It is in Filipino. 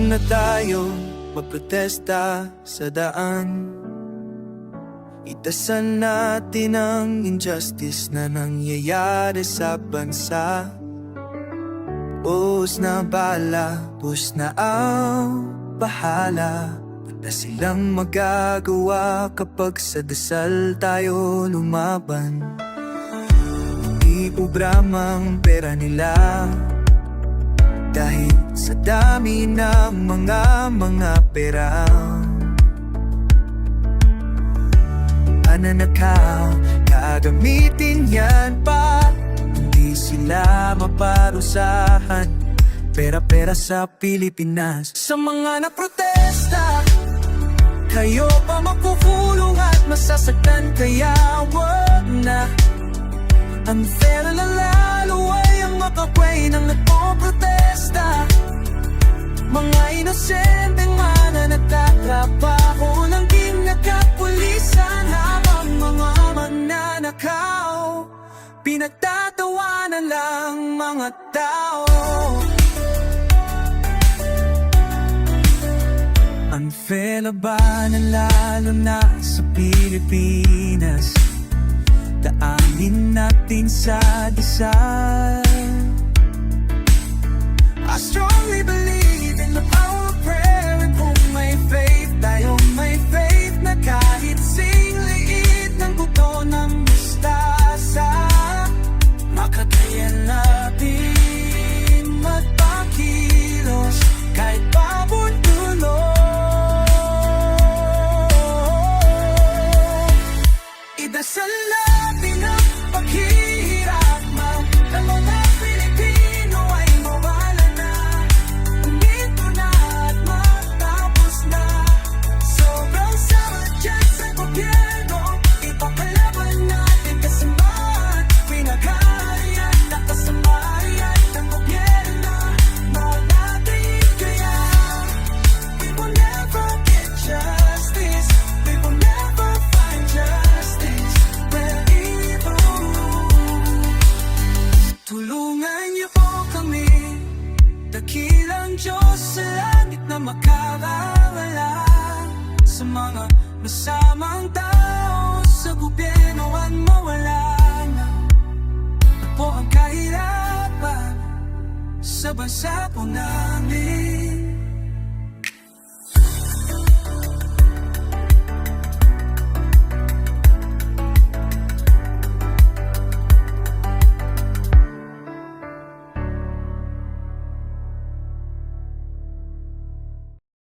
na tayo magprotesta sa daan. Itasan natin ang injustice na nangyayari sa bansa. Buhos na bala, buhos na ang bahala. Wala silang magagawa kapag sa dasal tayo lumaban. Hindi ubramang pera nila, dahil sa dami ng mga pera. Nanakaw, gagamitin yan pa. Hindi sila maparusahan. Pera-pera sa Pilipinas. Sa mga naprotesta, kayo pa makukulong at masasaktan. Kaya wag na. Unfair na lalo ay ang makakway ng nagpoprotesta. Mga inosente nga na nagtatrabaho ng kinakapulisan, habang mga magnanakaw pinagtatawanan lang mga tao. Unfair labanan lalo na sa Pilipinas. Daanin natin sa dasal. I strongly believe in the power of prayer. And kung may faith, tayo may faith na kahit singliit ng buto ng mustasa, makakaya natin magpakilos kahit papuntulo. Idasal natin ang paghihirap ng mga Pilipino ay mawala na. Umito na at matapos na. Sobrang sama dyan sa gobyerno, ipakalaban natin kasamaan. Pinag-aarian na kasamayan ng gobyerno, natin kaya. We will never get justice, we will never find justice where evil rules. Tulungan niyo po kami, dakilang Diyos sa langit na makakawala sa mga masamang tao sa gobyerno at mawala na po ang kahirapan sa bansa po namin.